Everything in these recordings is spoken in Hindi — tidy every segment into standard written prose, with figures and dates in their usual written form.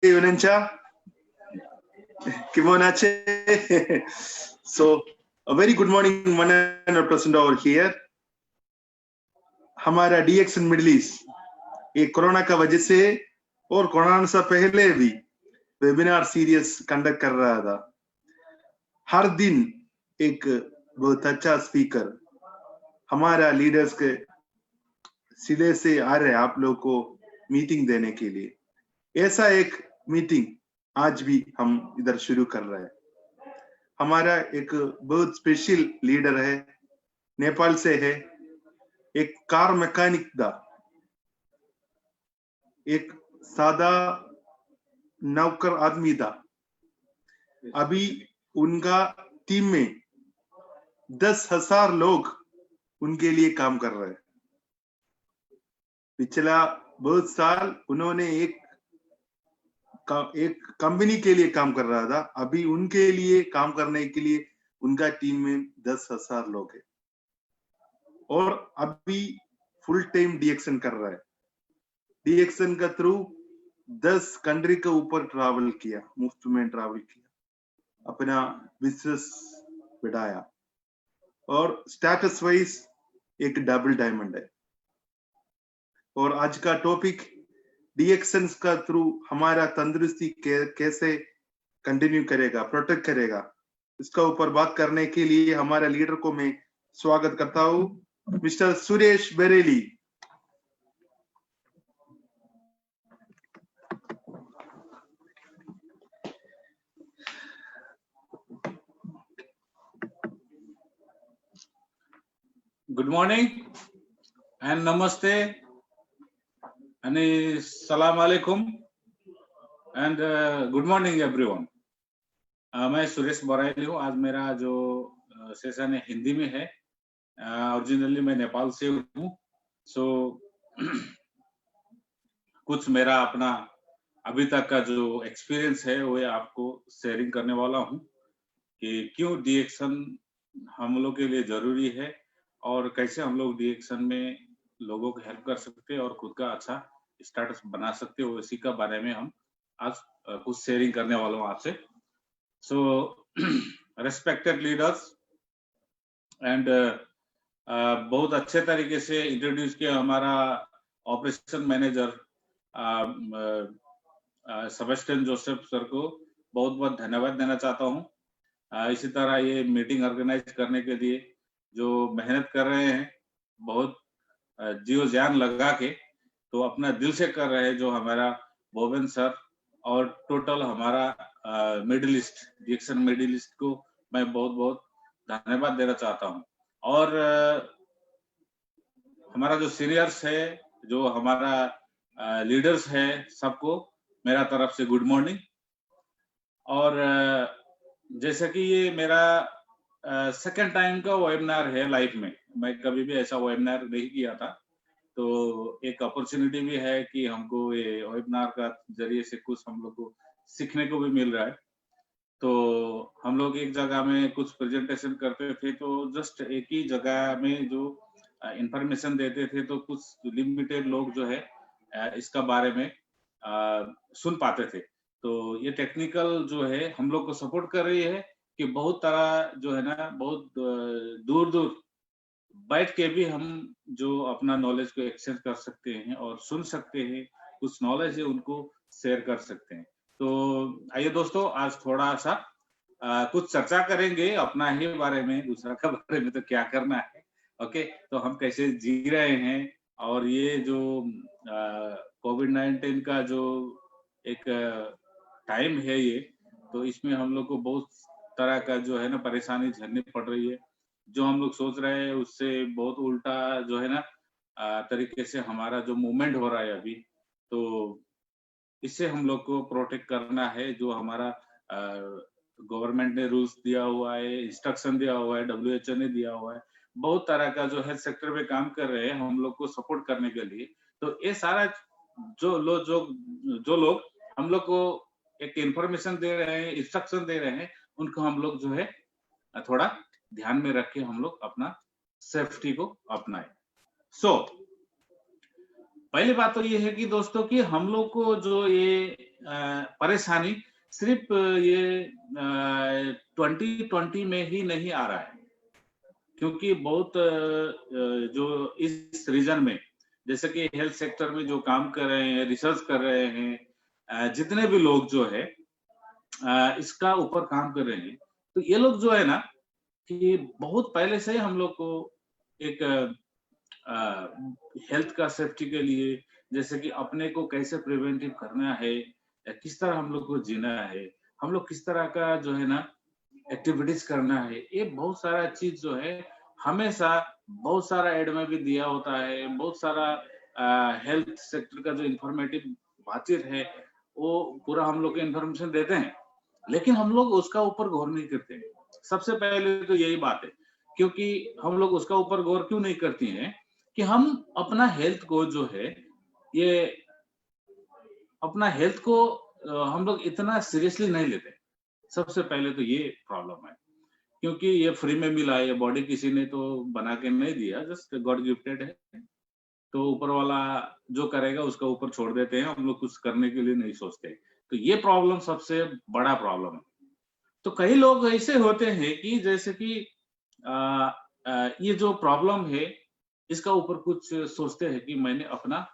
Yonencha, Kimonache. So, a very good morning, 100% over here. हमारा DX in Middle East, ये कोरोना का वजह से और कोरोना से पहले भी वेबिनार सीरीज कंडक्ट कर रहा था. हर दिन एक बहुत अच्छा स्पीकर हमारा लीडर्स के सिले से आ रहे आप लोग को मीटिंग देने के लिए. ऐसा एक मीटिंग आज भी हम इधर शुरू कर रहे हैं. हमारा एक बहुत स्पेशल लीडर है, नेपाल से है, एक कार मैकेनिक था, एक सादा नौकर आदमी था. अभी उनका टीम में 10,000 लोग उनके लिए काम कर रहे हैं. पिछला बहुत साल उन्होंने एक कंपनी के लिए काम कर रहा था. अभी उनके लिए काम करने के लिए उनका टीम में 10,000 लोग हैं और अभी फुल टाइम डीएक्शन कर रहा है. डीएक्शन का थ्रू 10 कंट्री के ऊपर ट्रैवल किया, मुफ्त में ट्रैवल किया, अपना बिजनेस बढ़ाया और स्टेटस वाइज एक डबल डायमंड है. और आज का टॉपिक डीएक्शन का थ्रू हमारा तंदुरुस्ती कैसे कंटिन्यू करेगा, प्रोटेक्ट करेगा, इसका ऊपर बात करने के लिए हमारे लीडर को मैं स्वागत करता हूं, mister Suresh Bareilly. Good morning and namaste and salam alaikum and good morning everyone. मैं सुरेश बरेली हूँ. आज मेरा जो सेशन है हिंदी में है. ओरिजिनली मैं नेपाल से हूँ. सो कुछ मेरा अपना अभी तक का जो एक्सपीरियंस है वो आपको शेयरिंग करने वाला हूँ कि क्यों डीएक्शन हम लोग के लिए जरूरी है और कैसे हम लोग डीएक्शन में लोगों को हेल्प कर सकते हैं और खुद का अच्छा स्टेटस बना सकते हो. इसी का बारे में हम आज कुछ शेयरिंग करने वाला हूँ आपसे. सो रेस्पेक्टेड लीडर्स एंड बहुत अच्छे तरीके से इंट्रोड्यूस किया हमारा operation manager Sebastian Joseph sir को. बहुत बहुत धन्यवाद देना चाहता हूँ. इसी तरह ये मीटिंग ऑर्गेनाइज करने के लिए जो मेहनत कर रहे हैं, बहुत जीव जान लगा के, तो अपना दिल से कर रहे हैं, जो हमारा बोबन सर और टोटल हमारा मिडिल ईस्ट डीएक्शन मिडिल ईस्ट को मैं बहुत बहुत धन्यवाद देना चाहता हूँ. और हमारा जो सीनियर्स है, जो हमारा लीडर्स है, सबको मेरा तरफ से गुड मॉर्निंग. और जैसे कि ये मेरा सेकंड टाइम का वेबिनार है लाइफ में. मैं कभी भी ऐसा वेबिनार नहीं किया था, तो एक अपॉर्चुनिटी भी है कि हमको ये वेबिनार का जरिए से कुछ हम लोग को सीखने को भी मिल रहा है. तो हम लोग एक जगह में कुछ प्रेजेंटेशन करते थे, तो जस्ट एक ही जगह में जो इंफॉर्मेशन देते थे, तो कुछ लिमिटेड लोग जो है इसका बारे में सुन पाते थे. तो ये टेक्निकल जो है हम लोग को सपोर्ट कर रही है कि बहुत तरह जो है ना, बहुत दूर दूर बैठ के भी हम जो अपना नॉलेज को एक्सचेंज कर सकते हैं और सुन सकते हैं, कुछ नॉलेज है उनको शेयर कर सकते हैं. तो आइए दोस्तों, आज थोड़ा सा कुछ चर्चा करेंगे अपना ही बारे में, दूसरा का बारे में तो क्या करना है. ओके, तो हम कैसे जी रहे हैं और ये जो कोविड-19 का जो एक टाइम है ये, तो इसमें हम लोग को बहुत तरह का जो है ना परेशानी झेलनी पड़ रही है. जो हम लोग सोच रहे हैं उससे बहुत उल्टा जो है ना तरीके से हमारा जो मूवमेंट हो रहा है अभी, तो इससे हम लोग को प्रोटेक्ट करना है. जो हमारा गवर्नमेंट ने रूल्स दिया हुआ है, इंस्ट्रक्शन दिया हुआ है, WHO ने दिया हुआ है, बहुत तरह का जो हेल्थ सेक्टर में काम कर रहे हैं हम लोग को सपोर्ट करने के लिए. तो ये सारा जो लोग हम लोग को एक इंफॉर्मेशन दे रहे हैं, इंस्ट्रक्शन दे रहे हैं, उनको हम लोग जो है थोड़ा ध्यान में रख के हम लोग अपना सेफ्टी को अपनाएं. सो पहली बात तो ये है कि दोस्तों कि हम लोग को जो ये परेशानी सिर्फ ये 2020 में ही नहीं आ रहा है, क्योंकि बहुत जो इस रीजन में जैसे कि हेल्थ सेक्टर में जो काम कर रहे हैं, रिसर्च कर रहे हैं, जितने भी लोग जो है इसका ऊपर काम कर रहे हैं, तो ये लोग जो है ना कि बहुत पहले से ही हम लोग को एक हेल्थ का सेफ्टी के लिए, जैसे कि अपने को कैसे प्रिवेंटिव करना है, या किस तरह हम लोग को जीना है, हम लोग किस तरह का जो है ना एक्टिविटीज करना है, ये बहुत सारा चीज जो है हमेशा बहुत सारा एड में भी दिया होता है, बहुत सारा हेल्थ सेक्टर का जो इंफॉर्मेटिव बातचीत है वो पूरा हम लोग को इन्फॉर्मेशन देते हैं, लेकिन हम लोग उसका ऊपर गौर नहीं करते हैं। सबसे पहले तो यही बात है, क्योंकि हम लोग उसका ऊपर गौर क्यों नहीं करते हैं कि हम अपना हेल्थ को जो है ये अपना हेल्थ को हम लोग इतना सीरियसली नहीं लेते। सबसे पहले तो ये प्रॉब्लम है, क्योंकि ये फ्री में मिला है, ये बॉडी किसी ने तो बना के नहीं दिया, जस्ट गॉड गिफ्टेड है। तो ऊपर वाला जो करेगा उसका ऊपर छोड़ देते हैं, हम लोग कुछ करने के लिए नहीं सोचते। तो ये प्रॉब्लम सबसे बड़ा प्रॉब्लम है। तो कई लोग ऐसे होते हैं कि जैसे कि ये जो प्रॉब्लम है इसका ऊपर कुछ सोचते हैं कि मैंने अपना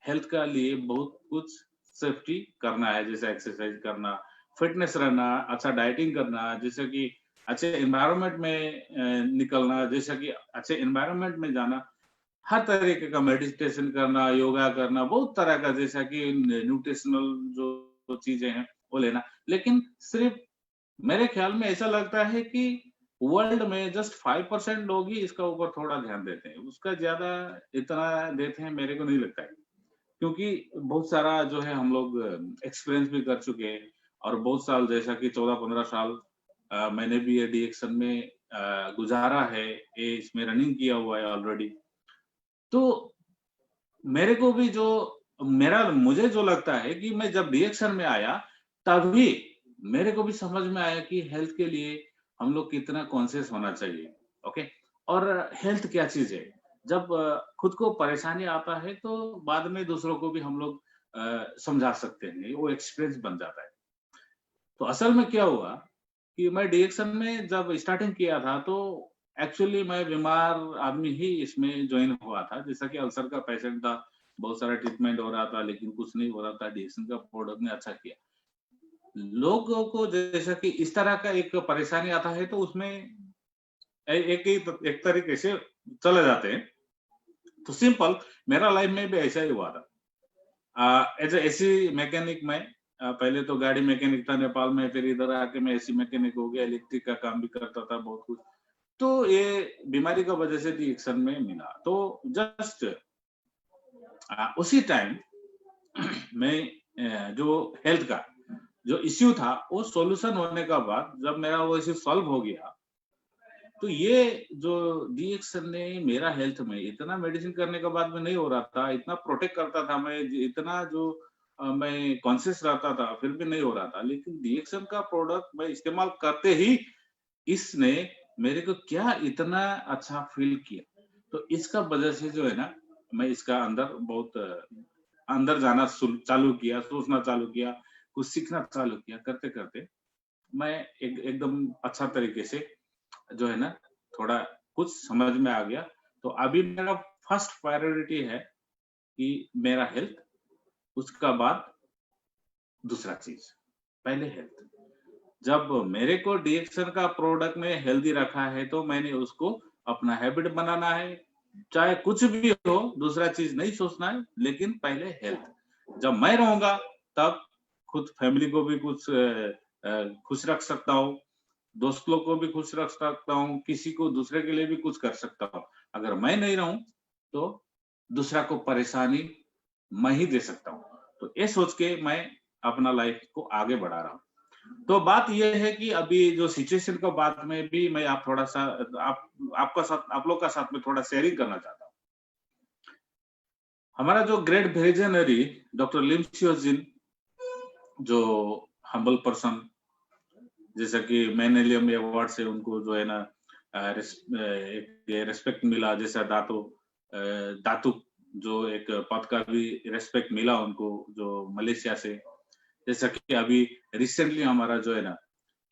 हेल्थ का लिए बहुत कुछ सेफ्टी करना है, जैसे एक्सरसाइज करना, फिटनेस रहना, अच्छा डाइटिंग करना, जैसे कि अच्छे एनवायरनमेंट में निकलना, जैसे कि अच्छे एनवायरनमेंट में जाना, हर तरीके का मेडिटेशन करना, योगा करना, बहुत तरह का, जैसा कि न्यूट्रिशनल जो चीजें हैं वो लेना। लेकिन सिर्फ मेरे ख्याल में ऐसा लगता है कि वर्ल्ड में जस्ट 5% लोग ही इसका ऊपर थोड़ा ध्यान देते हैं, उसका ज्यादा इतना देते हैं मेरे को नहीं लगता है, क्योंकि बहुत सारा जो है हम लोग एक्सपीरियंस भी कर चुके हैं, और बहुत साल जैसा कि 14-15 साल मैंने भी ये डीएक्शन में गुजारा है, ये इसमें रनिंग किया हुआ है ऑलरेडी। तो मेरे को भी जो मेरा मुझे जो लगता है कि मैं जब डीएक्शन में आया तभी मेरे को भी समझ में आया कि हेल्थ के लिए हम लोग कितना कॉन्शियस होना चाहिए। ओके, और हेल्थ क्या चीज है, जब खुद को परेशानी आता है तो बाद में दूसरों को भी हम लोग समझा सकते हैं, वो एक्सपीरियंस बन जाता है। तो असल में क्या हुआ कि मैं डीएक्शन में जब स्टार्टिंग किया था तो एक्चुअली मैं बीमार आदमी ही इसमें ज्वाइन हुआ था, जैसा कि अल्सर का पेशेंट था, बहुत सारा ट्रीटमेंट हो रहा था लेकिन कुछ नहीं हो रहा था, डीएक्शन का प्रोडक्ट ने अच्छा किया। लोगों को जैसा कि इस तरह का एक परेशानी आता है तो उसमें एक तरीके से चले जाते हैं। तो सिंपल मेरा लाइफ में भी ऐसा ही हुआ था। एज एसी मैकेनिक में पहले तो गाड़ी मैकेनिक था नेपाल में, फिर इधर आके मैं एसी मैकेनिक हो गया, इलेक्ट्रिक का काम भी करता था बहुत कुछ। तो ये बीमारी का वजह से डीएक्शन में मिला, तो जस्ट उसी टाइम मैं जो हेल्थ का जो इश्यू था वो सॉल्यूशन होने का बाद जब मेरा वो इश्यू सॉल्व हो गया, तो ये जो डीएक्शन ने मेरा हेल्थ में इतना मेडिसिन करने के बाद में नहीं हो रहा था, इतना प्रोटेक्ट करता था मैं, इतना जो मैं कॉन्शियस रहता था फिर भी नहीं हो रहा था, लेकिन डीएक्शन का प्रोडक्ट मैं इस्तेमाल करते ही इसने मेरे को क्या इतना अच्छा फील किया। तो इसका वजह से जो है ना मैं इसका अंदर बहुत अंदर जाना चालू किया, सोचना चालू किया, कुछ सीखना चालू किया, करते करते मैं एकदम अच्छा तरीके से जो है ना थोड़ा कुछ समझ में आ गया। तो अभी मेरा फर्स्ट प्रायोरिटी है कि मेरा हेल्थ, उसका बाद दूसरा चीज, पहले हेल्थ। जब मेरे को डीएक्शन का प्रोडक्ट में हेल्दी रखा है तो मैंने उसको अपना हैबिट बनाना है, चाहे कुछ भी हो दूसरा चीज नहीं सोचना है, लेकिन पहले हेल्थ। जब मैं रहूंगा तब खुद फैमिली को भी कुछ खुश रख सकता हूँ, दोस्त लोग को भी खुश रख सकता हूँ, किसी को दूसरे के लिए भी कुछ कर सकता हूँ। अगर मैं नहीं रहूं तो दूसरा को परेशानी मैं ही दे सकता हूँ। तो ये सोच के मैं अपना लाइफ को आगे बढ़ा रहा हूँ। तो बात यह है कि अभी जो सिचुएशन का बात में भी मैं आप थोड़ा सा आप लोग का साथ में थोड़ा शेयरिंग करना चाहता हूँ। हमारा जो ग्रेट विजनरी डॉक्टर लिम शियोजिन, जो हम्बल पर्सन, जैसा कि मैनेलियम अवार्ड से उनको जो है ना एक रेस्पेक्ट मिला, जैसा दातु जो एक पद का भी रेस्पेक्ट मिला उनको, जो मलेशिया से, जैसा कि अभी रिसेंटली हमारा जो है ना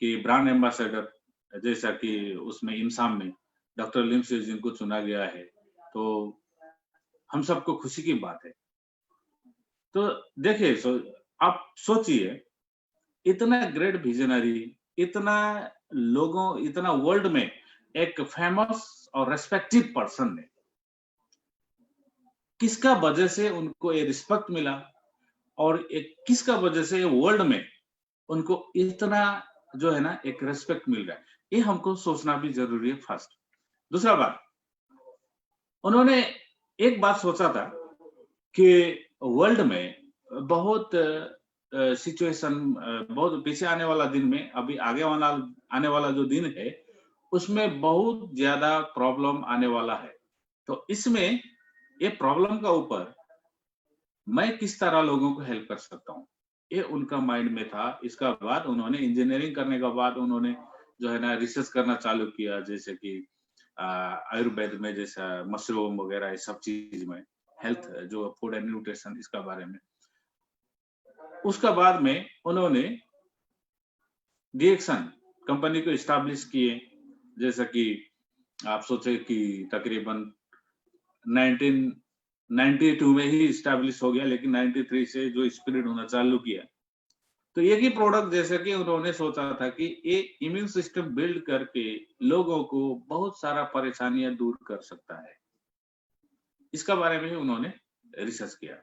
कि ब्रांड एम्बेसडर, जैसा कि उसमें इमसाम में डॉक्टर लिम सिजिन को चुना गया है, तो हम सबको खुशी की बात है। तो देखिए, आप सोचिए, इतना ग्रेट विजनरी, इतना इतना वर्ल्ड में एक फेमस और रेस्पेक्टेड पर्सन ने, किसका वजह से उनको ये रिस्पेक्ट मिला और एक किसका वजह से वर्ल्ड में उनको इतना जो है ना एक रेस्पेक्ट मिल रहा है, ये हमको सोचना भी जरूरी है फर्स्ट। दूसरा बात, उन्होंने एक बात सोचा था कि वर्ल्ड में बहुत सिचुएशन, बहुत पीछे आने वाला दिन में, अभी आने वाला जो दिन है उसमें बहुत ज्यादा प्रॉब्लम आने वाला है। तो इसमें ये प्रॉब्लम का ऊपर मैं किस तरह लोगों को हेल्प कर सकता हूँ, ये उनका माइंड में था। इसका बाद उन्होंने इंजीनियरिंग करने के बाद उन्होंने जो है ना रिसर्च करना चालू किया, जैसे कि आयुर्वेद में, जैसा मशरूम वगैरह, ये सब चीज में हेल्थ, जो फूड एंड न्यूट्रिशन, इसका बारे में। उसका बाद में उन्होंने डीएक्सन कंपनी को इस्टेब्लिश किए, जैसा कि आप सोचे कि तकरीबन 1992 में ही इस्टेब्लिश हो गया, लेकिन 93 से जो स्प्रेड होना चालू किया। तो एक ही प्रोडक्ट, जैसे कि उन्होंने सोचा था कि ये इम्यून सिस्टम बिल्ड करके लोगों को बहुत सारा परेशानियां दूर कर सकता है, इसका बारे में उन्होंने रिसर्च किया।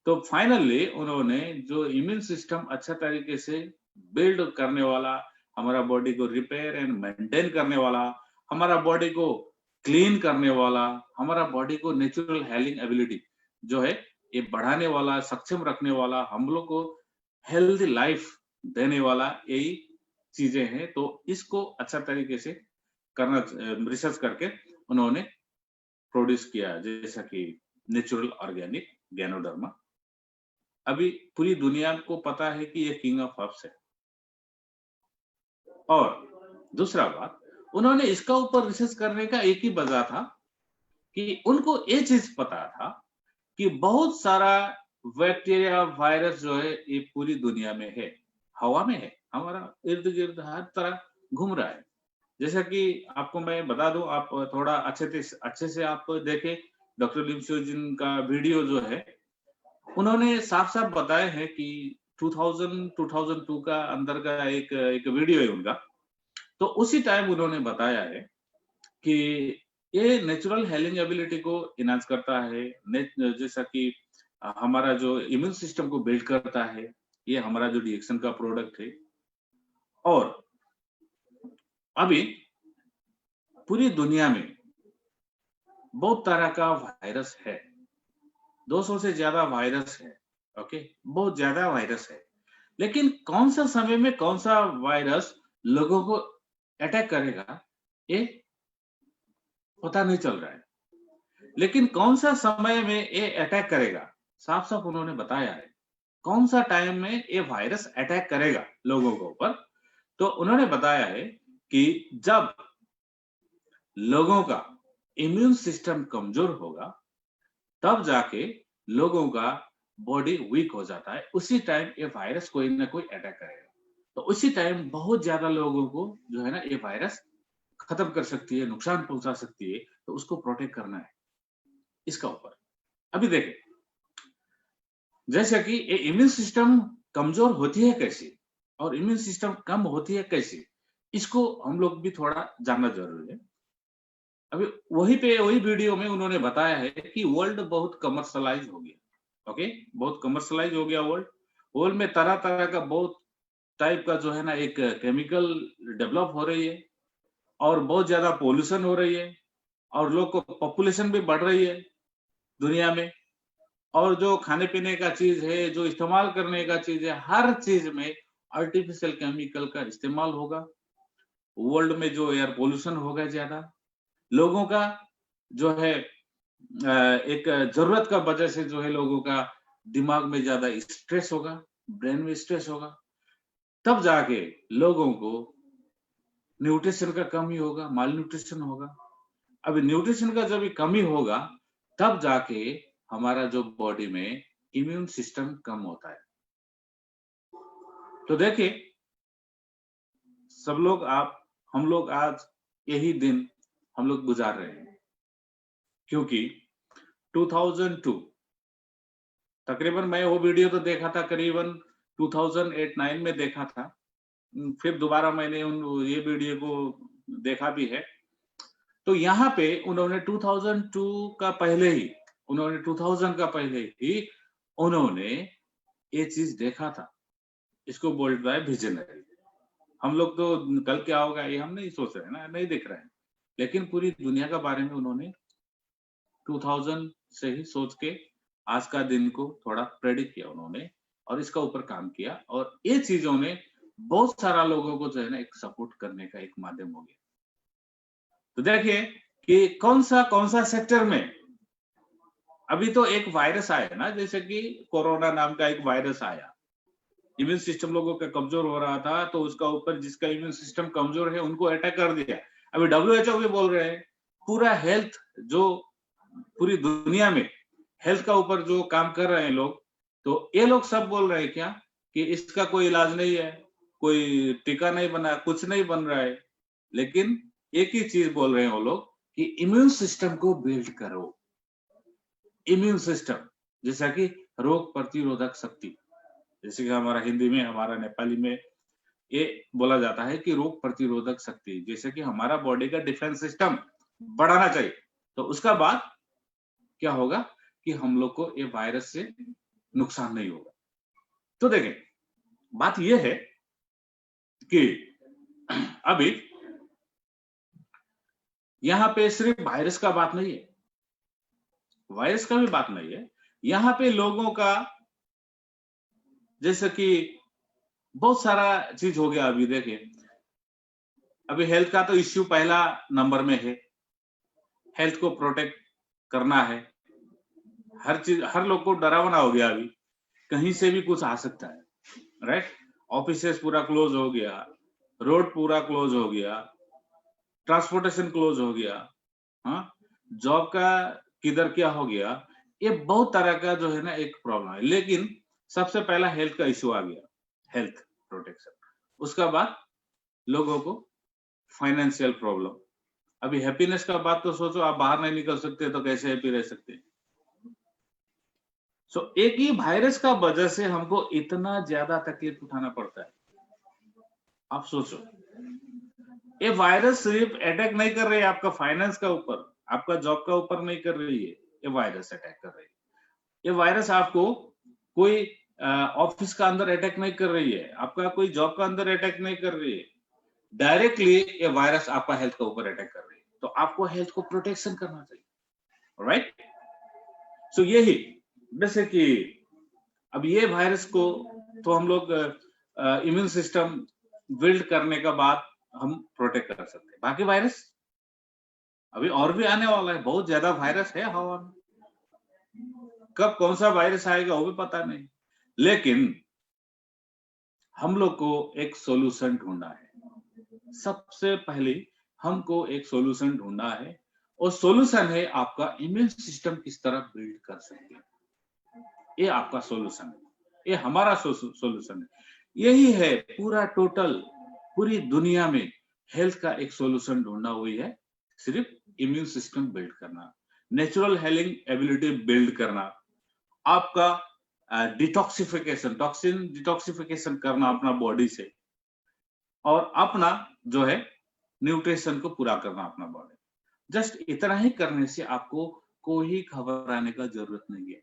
तो फाइनली उन्होंने जो इम्यून सिस्टम अच्छा तरीके से बिल्ड करने वाला, हमारा बॉडी को रिपेयर एंड मेंटेन करने वाला, हमारा बॉडी को क्लीन करने वाला, हमारा बॉडी को नेचुरल हीलिंग एबिलिटी जो है ये बढ़ाने वाला, सक्षम रखने वाला, हम लोग को हेल्दी लाइफ देने वाला, यही चीजें हैं। तो इसको अच्छा तरीके से करना, रिसर्च करके उन्होंने प्रोड्यूस किया, जैसा कि नेचुरल ऑर्गेनिक गैनोडर्मा। अभी पूरी दुनिया को पता है कि ये किंग ऑफ हर्ब्स है। और दूसरा बात, उन्होंने इसका ऊपर रिसर्च करने का एक ही वजह था कि उनको ये चीज पता था कि बहुत सारा बैक्टीरिया, वायरस जो है ये पूरी दुनिया में है, हवा में है, हमारा इर्द गिर्द हर तरह घूम रहा है। जैसा कि आपको मैं बता दूं, आप थोड़ा अच्छे से आप देखें, डॉक्टर लिम सिजिन का वीडियो जो है, उन्होंने साफ साफ बताया है कि 2002 का अंदर का एक वीडियो है उनका। तो उसी टाइम उन्होंने बताया है कि ये नेचुरल हीलिंग एबिलिटी को इनहांस करता है, जैसा कि हमारा जो इम्यून सिस्टम को बिल्ड करता है, ये हमारा जो डीएक्सन का प्रोडक्ट है। और अभी पूरी दुनिया में बहुत तरह का वायरस है, 200 से ज्यादा वायरस है, ओके, बहुत ज्यादा वायरस है। लेकिन कौन सा समय में कौन सा वायरस लोगों को अटैक करेगा, ये पता नहीं चल रहा है। लेकिन कौन सा समय में ये अटैक करेगा, साफ साफ उन्होंने बताया है कौन सा टाइम में ये वायरस अटैक करेगा लोगों के ऊपर। तो उन्होंने बताया है कि जब लोगों का इम्यून सिस्टम कमजोर होगा, तब जाके लोगों का बॉडी वीक हो जाता है, उसी टाइम ये वायरस कोई ना कोई अटैक करेगा। तो उसी टाइम बहुत ज्यादा लोगों को जो है ना ये वायरस खत्म कर सकती है, नुकसान पहुंचा सकती है। तो उसको प्रोटेक्ट करना है इसका ऊपर। अभी देखें, जैसे कि ये इम्यून सिस्टम कमजोर होती है कैसे और इम्यून सिस्टम कम होती है कैसे, इसको हम लोग भी थोड़ा जानना जरूरी है। अभी वही वीडियो में उन्होंने बताया है कि वर्ल्ड बहुत कमर्शलाइज हो गया, ओके, बहुत कमर्शलाइज हो गया वर्ल्ड। वर्ल्ड में तरह तरह का बहुत टाइप का जो है ना एक केमिकल डेवलप हो रही है, और बहुत ज्यादा पोल्यूशन हो रही है, और लोग को पॉपुलेशन भी बढ़ रही है दुनिया में। और जो खाने पीने का चीज है, जो इस्तेमाल करने का चीज है, हर चीज में आर्टिफिशियल केमिकल का इस्तेमाल होगा। वर्ल्ड में जो एयर पोल्यूशन होगा ज्यादा, लोगों का जो है एक जरूरत का वजह से जो है लोगों का दिमाग में ज्यादा स्ट्रेस होगा, ब्रेन में स्ट्रेस होगा, तब जाके लोगों को न्यूट्रिशन का कमी होगा, माल न्यूट्रिशन होगा। अभी न्यूट्रिशन का जब कमी होगा, तब जाके हमारा जो बॉडी में इम्यून सिस्टम कम होता है। तो देखिए सब लोग हम लोग आज यही दिन हम लोग गुजार रहे हैं, क्योंकि 2002 तकरीबन मैं वो वीडियो तो देखा था करीबन 2008-9 में देखा था। फिर दोबारा मैंने ये वीडियो को देखा भी है। तो यहाँ पे उन्होंने 2002 का पहले ही उन्होंने ये चीज देखा था। इसको बोलता है विजनरी। हम लोग तो कल क्या होगा ये हम नहीं सोच रहे ना, नहीं देख रहे हैं, लेकिन पूरी दुनिया के बारे में उन्होंने 2000 से ही सोच के आज का दिन को थोड़ा प्रेडिक्ट किया उन्होंने और इसका ऊपर काम किया, और ये चीजों ने बहुत सारा लोगों को जो है ना एक सपोर्ट करने का एक माध्यम हो गया। तो देखिए कि कौन सा सेक्टर में अभी तो एक वायरस आया ना, जैसे कि कोरोना नाम का एक वायरस आया, इम्यून सिस्टम लोगों का कमजोर हो रहा था, तो उसका ऊपर जिसका इम्यून सिस्टम कमजोर है उनको अटैक कर दिया। अभी WHO भी बोल रहे हैं पूरा हेल्थ जो पूरी दुनिया में हेल्थ का ऊपर जो काम कर रहे हैं लोग, तो ये लोग सब बोल रहे हैं क्या कि इसका कोई इलाज नहीं है, कोई टीका नहीं बना, कुछ नहीं बन रहा है, लेकिन एक ही चीज बोल रहे हैं वो लोग कि इम्यून सिस्टम को बिल्ड करो। इम्यून सिस्टम जैसा कि रोग प्रतिरोधक शक्ति, जैसे कि हमारा हिंदी में हमारा नेपाली में ये बोला जाता है कि रोग प्रतिरोधक शक्ति, जैसे कि हमारा बॉडी का डिफेंस सिस्टम बढ़ाना चाहिए। तो उसका बाद क्या होगा कि हम लोग को ये वायरस से नुकसान नहीं होगा। तो देखें बात यह है कि अभी यहाँ पे सिर्फ वायरस का बात नहीं है, वायरस का भी बात नहीं है, यहाँ पे लोगों का जैसे कि बहुत सारा चीज हो गया। अभी देखिए अभी हेल्थ का तो इश्यू पहला नंबर में है, हेल्थ को प्रोटेक्ट करना है, हर चीज हर लोग को डरावना हो गया, अभी कहीं से भी कुछ आ सकता है, राइट। ऑफिसेस पूरा क्लोज हो गया, रोड पूरा क्लोज हो गया, ट्रांसपोर्टेशन क्लोज हो गया, हाँ, जॉब का किधर क्या हो गया, ये बहुत तरह का जो है ना एक प्रॉब्लम है। लेकिन सबसे पहला हेल्थ का इश्यू आ गया, हेल्थ प्रोटेक्शन। उसका बाद लोगों को फाइनेंशियल प्रॉब्लम। अभी हैप्पीनेस का बात तो सोचो, आप बाहर नहीं निकल सकते तो कैसे हैप्पी रह सकते हैं। सो एक ही वायरस का वजह से हमको इतना ज्यादा तकलीफ उठाना पड़ता है। आप सोचो ये वायरस सिर्फ अटैक नहीं कर रही है आपका फाइनेंस का ऊपर, आपका जॉब का ऊपर नहीं कर रही है, ये वायरस अटैक कर रही है। ये वायरस आपको कोई ऑफिस का अंदर अटैक नहीं कर रही है, आपका कोई जॉब का अंदर अटैक नहीं कर रही है, डायरेक्टली ये वायरस आपका हेल्थ के ऊपर अटैक कर रही है। तो आपको हेल्थ को प्रोटेक्शन करना चाहिए, राइट। सो यही जैसे कि अब ये वायरस को तो हम लोग इम्यून सिस्टम बिल्ड करने का बाद हम प्रोटेक्ट कर सकते हैं। बाकी वायरस अभी और भी आने वाला है, बहुत ज्यादा वायरस है हवा में, कब कौन सा वायरस आएगा वो भी पता नहीं। लेकिन हम लोग को एक सॉल्यूशन ढूंढना है। सबसे पहले हमको एक सॉल्यूशन ढूंढना है, और सॉल्यूशन है आपका इम्यून सिस्टम किस तरह बिल्ड कर सकते हैं। ये आपका सॉल्यूशन है, ये हमारा सॉल्यूशन है। यही है पूरा टोटल पूरी दुनिया में हेल्थ का एक सॉल्यूशन ढूंढना हुई है, सिर्फ इम्यून सिस्टम बिल्ड करना, नेचुरल हीलिंग एबिलिटी बिल्ड करना, आपका डिटॉक्सिफिकेशन, टॉक्सिन डिटॉक्सिफिकेशन करना अपना बॉडी से, और अपना जो है न्यूट्रिशन को पूरा करना अपना बॉडी। जस्ट इतना ही करने से आपको कोई घबराने का जरूरत नहीं है।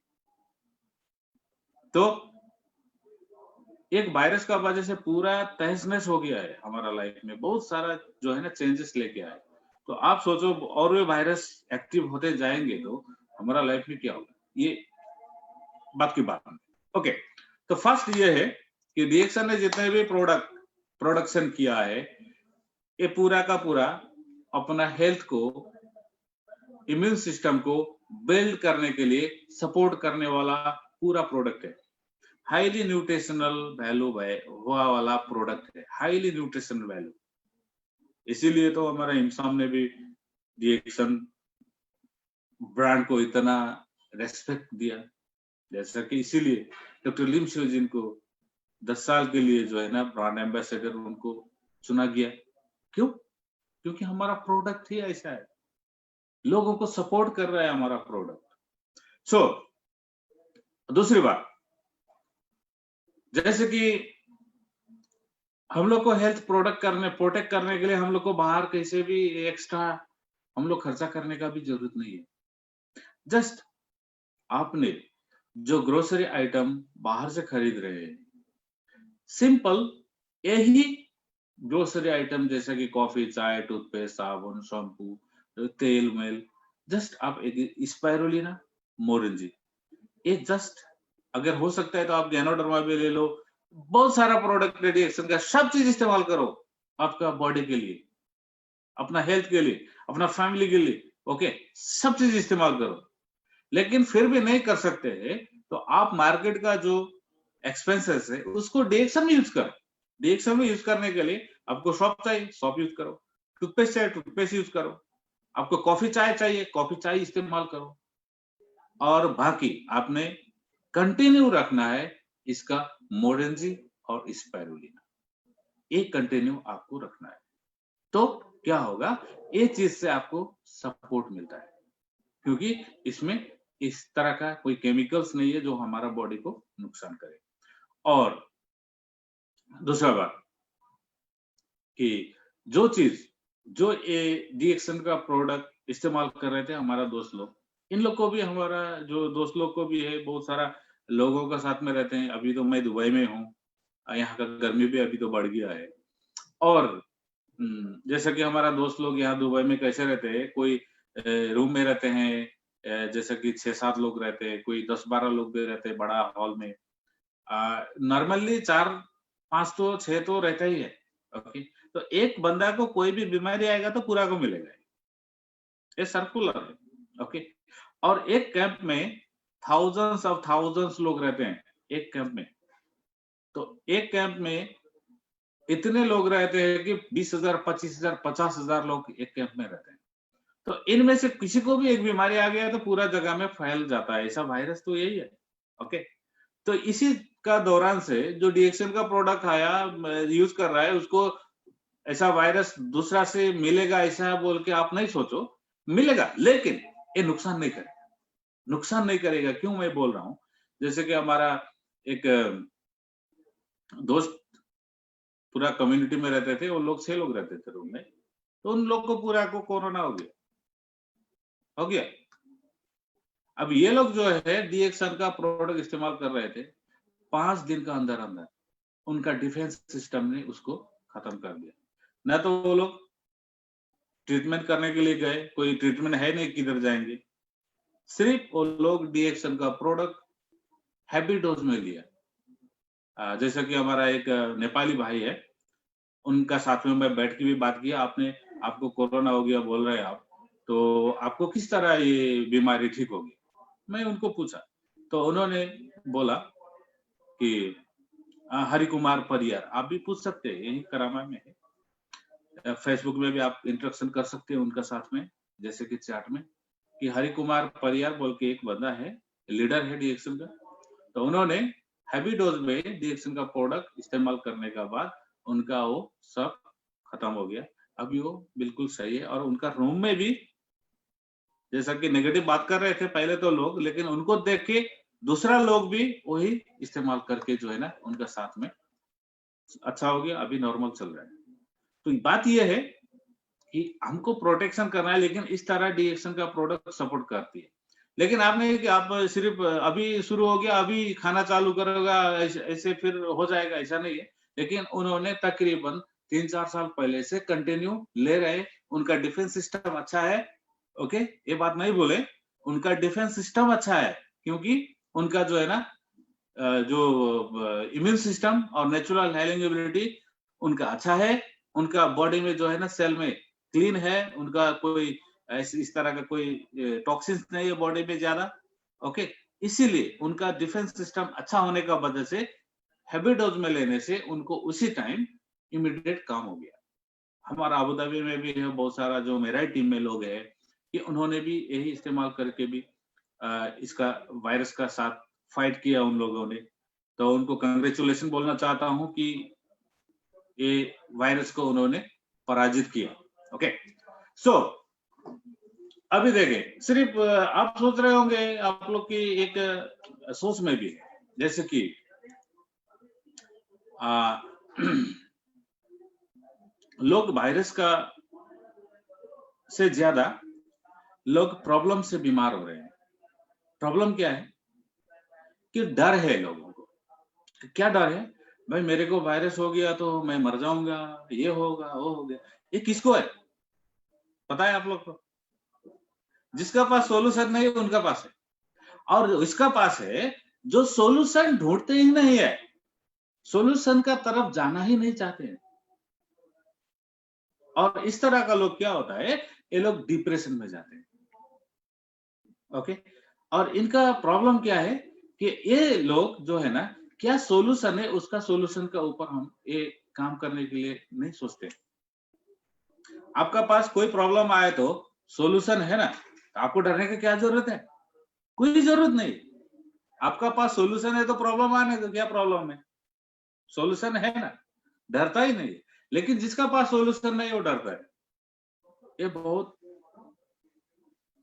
तो एक वायरस का वजह से पूरा तहस-नहस हो गया है हमारा लाइफ में, बहुत सारा जो है ना चेंजेस लेके आए। तो आप सोचो और वे वायरस एक्टिव होते जाएंगे तो हमारा लाइफ में क्या होगा, ये बात की बात है। ओके, तो फर्स्ट ये है कि रिएक्शन ने जितने भी प्रोडक्शन किया है, ये पूरा का पूरा अपना हेल्थ को, इम्यून सिस्टम को बिल्ड करने के लिए सपोर्ट करने वाला पूरा प्रोडक्ट है। हाईली न्यूट्रिशनल वैल्यू हुआ वाला प्रोडक्ट है, हाईली न्यूट्रिशनल वैल्यू। इसीलिए तो हमारा इमसाम ने भी रिएक्शन ब्रांड को इतना रेस्पेक्ट दिया। जैसा कि इसीलिए डॉक्टर लिम शिवजिन को 10 साल के लिए जो है ना ब्रांड एम्बेसडर उनको चुना गया। क्यों? क्योंकि हमारा प्रोडक्ट ही ऐसा है, लोगों को सपोर्ट कर रहा है हमारा प्रोडक्ट। सो दूसरी बात, जैसे कि हम लोग को हेल्थ प्रोटेक्ट करने के लिए हम लोग को बाहर कैसे भी एक्स्ट्रा हम लोग खर्चा करने का भी जरूरत नहीं है। जस्ट आपने जो ग्रोसरी आइटम बाहर से खरीद रहे हैं, सिंपल यही ग्रोसरी आइटम जैसे कि कॉफी, चाय, टूथपेस्ट, साबुन, शैम्पू, तेल मेल, जस्ट आप एक स्पाइरुलिना, मोरिंजी, ये जस्ट अगर हो सकता है तो आप गैनोडर्मा भी ले लो। बहुत सारा प्रोडक्ट रेडिएशन का सब चीज इस्तेमाल करो आपका बॉडी के लिए, अपना हेल्थ के लिए, अपना फैमिली के लिए। ओके, सब चीज इस्तेमाल करो। लेकिन फिर भी नहीं कर सकते हैं तो आप मार्केट का जो एक्सपेंसेस है उसको डीएक्शन में यूज करो। डीएक्शन में यूज करने के लिए आपको सॉप चाहिए, सॉप यूज करो। टूथपेस्ट चाहिए, टूथपेस्ट यूज करो। आपको कॉफी चाय चाहिए, कॉफी चाय इस्तेमाल करो। और बाकी आपने कंटिन्यू रखना है इसका मोरेंजी और स्पाइरुलिना, एक कंटिन्यू आपको रखना है। तो क्या होगा, ये चीज से आपको सपोर्ट मिलता है, क्योंकि इसमें इस तरह का कोई केमिकल्स नहीं है जो हमारा बॉडी को नुकसान करे। और दूसरा बात कि जो चीज जो ये डीएक्शन का प्रोडक्ट इस्तेमाल कर रहे थे हमारा दोस्त लोग, इन लोग को भी, हमारा जो दोस्त लोग को भी है, बहुत सारा लोगों का साथ में रहते हैं। अभी तो मैं दुबई में हूँ, यहाँ का गर्मी भी अभी तो बढ़ गया है। और जैसा कि हमारा दोस्त लोग यहाँ दुबई में कैसे रहते हैं, कोई रूम में रहते हैं, जैसे कि 6-7 लोग रहते हैं, कोई 10-12 लोग भी रहते हैं बड़ा हॉल में। नॉर्मली 4-5 तो 6 तो रहता ही है। ओके, तो एक बंदा को कोई भी बीमारी आएगा तो पूरा को मिलेगा, ये सर्कुलर है। ओके, और एक कैंप में थाउजेंड्स ऑफ थाउजेंड्स लोग रहते हैं एक कैंप में। तो एक कैंप में इतने लोग रहते हैं कि 20,000, 25,000, 50,000 लोग एक कैंप में रहते हैं। तो इनमें से किसी को भी एक बीमारी आ गया तो पूरा जगह में फैल जाता है। ऐसा वायरस तो यही है। ओके, तो इसी का दौरान से जो डीएक्शन का प्रोडक्ट आया, यूज कर रहा है, उसको ऐसा वायरस दूसरा से मिलेगा ऐसा बोल के आप नहीं सोचो, मिलेगा, लेकिन ये नुकसान नहीं करेगा। नुकसान नहीं करेगा, क्यों मैं बोल रहा हूँ, जैसे कि हमारा एक दोस्त पूरा कम्युनिटी में रहते थे, वो लोग 6 लोग रहते थे रूम में, तो उन लोग को पूरा को कोरोना हो गया। अब ये लोग जो है डीएक्शन का प्रोडक्ट इस्तेमाल कर रहे थे, 5 दिन का अंदर अंदर उनका डिफेंस सिस्टम ने उसको खत्म कर दिया। ना तो वो लोग ट्रीटमेंट करने के लिए गए, कोई ट्रीटमेंट है नहीं, किधर जाएंगे। सिर्फ वो लोग डीएक्शन का प्रोडक्ट हैवी डोज में लिया। जैसा कि हमारा एक नेपाली भाई है, उनका साथ में मैं बैठ के भी बात किया। आपको कोरोना हो गया बोल रहे हैं आप, तो आपको किस तरह ये बीमारी ठीक होगी, मैं उनको पूछा। तो उन्होंने बोला कि हरि कुमार परियार, आप भी पूछ सकते हैं, यही करामा में है। फेसबुक में भी आप इंटरेक्शन कर सकते हैं उनका साथ में, जैसे कि चैट में, कि हरि कुमार परियार बोल के एक बंदा है, लीडर है डीएक्शन का। तो उन्होंने हैवी डोज में डीएक्शन का प्रोडक्ट इस्तेमाल करने के बाद उनका वो सब खत्म हो गया। अभी वो बिल्कुल सही है। और उनका रूम में भी, जैसा कि नेगेटिव बात कर रहे थे पहले तो लोग, लेकिन उनको देख के दूसरा लोग भी वही इस्तेमाल करके जो है ना उनका साथ में अच्छा हो गया, अभी नॉर्मल चल रहा है। तो बात यह है कि हमको प्रोटेक्शन करना है, लेकिन इस तरह डीएक्शन का प्रोडक्ट सपोर्ट करती है। लेकिन आपने कि आप सिर्फ अभी शुरू हो गया, अभी खाना चालू करोगा, ऐसे फिर हो जाएगा, ऐसा नहीं है। लेकिन उन्होंने तकरीबन 3-4 साल पहले से कंटिन्यू ले रहे, उनका डिफेंस सिस्टम अच्छा है। ओके, ये बात नहीं बोले, उनका डिफेंस सिस्टम अच्छा है, क्योंकि उनका जो है ना जो इम्यून सिस्टम और नेचुरल हीलिंग एबिलिटी उनका अच्छा है। उनका बॉडी में जो है ना सेल में क्लीन है, उनका कोई इस तरह का कोई टॉक्सिन्स नहीं है बॉडी में ज्यादा। ओके, इसीलिए उनका डिफेंस सिस्टम अच्छा होने का वजह से हैवी डोज में लेने से उनको उसी टाइम इमीडिएट काम हो गया। हमारा अबू धाबी में भी है बहुत सारा जो मेरा टीम में लोग है, कि उन्होंने भी यही इस्तेमाल करके भी इसका वायरस का साथ फाइट किया उन लोगों ने। तो उनको कांग्रेचुलेशन बोलना चाहता हूँ कि ये वायरस को उन्होंने पराजित किया। ओके, सो अभी देखें, सिर्फ आप सोच रहे होंगे, आप लोग की एक सोच में भी है, जैसे कि लोग वायरस का से ज्यादा लोग प्रॉब्लम से बीमार हो रहे हैं। प्रॉब्लम क्या है कि डर है लोगों को। क्या डर है? भाई मेरे को वायरस हो गया तो मैं मर जाऊंगा, ये होगा, वो हो गया। ये किसको है पता है आप लोग को? जिसका पास सोल्यूशन नहीं है उनका पास है, और इसका पास है जो सोल्यूशन ढूंढते ही नहीं है, सोल्यूशन का तरफ जाना ही नहीं चाहते हैं। और इस तरह का लोग क्या होता है, ये लोग डिप्रेशन में जाते हैं। ओके, और इनका प्रॉब्लम क्या है कि ये लोग जो है ना, क्या सोल्यूशन है उसका सोल्यूशन का ऊपर हम ये काम करने के लिए नहीं सोचते। आपका पास कोई प्रॉब्लम आए तो सोल्यूशन है ना, तो आपको डरने की क्या जरूरत है? कोई जरूरत नहीं। आपका पास सोल्यूशन है तो प्रॉब्लम आने का क्या प्रॉब्लम है? सोल्यूशन है ना, डरता ही नहीं। लेकिन जिसका पास सोल्यूशन नहीं वो डरता है। ये बहुत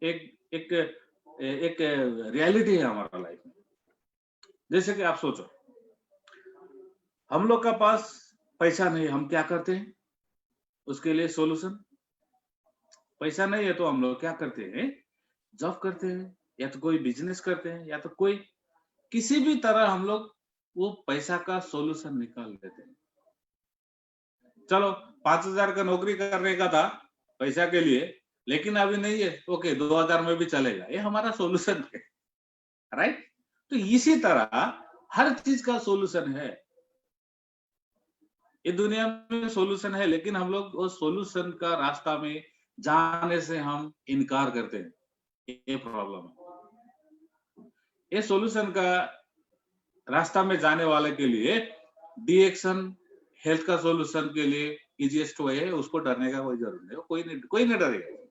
एक एक एक रियलिटी है हमारा लाइफ में। जैसे कि आप सोचो, हम लोग का पास पैसा नहीं, हम क्या करते हैं उसके लिए सोल्यूशन? पैसा नहीं है तो हम लोग क्या करते हैं? जॉब करते हैं, या तो कोई बिजनेस करते हैं, या तो कोई किसी भी तरह हम लोग वो पैसा का सोल्यूशन निकाल लेते हैं। चलो 5,000 का नौकरी करने का था पैसा के लिए, लेकिन अभी नहीं है, ओके 2,000 में भी चलेगा, ये हमारा सोल्यूशन है, राइट? तो इसी तरह हर चीज का सोल्यूशन है। ये दुनिया में सोल्यूशन है, लेकिन हम लोग वो सोल्यूशन का रास्ता में जाने से हम इनकार करते हैं। ये प्रॉब्लम है। ये सोल्यूशन का रास्ता में जाने वाले के लिए डिएक्शन हेल्थ का सोल्यूशन के लिए इजीएस्ट वे है, उसको डरने का कोई जरूरत नहीं, कोई नहीं डरेगा।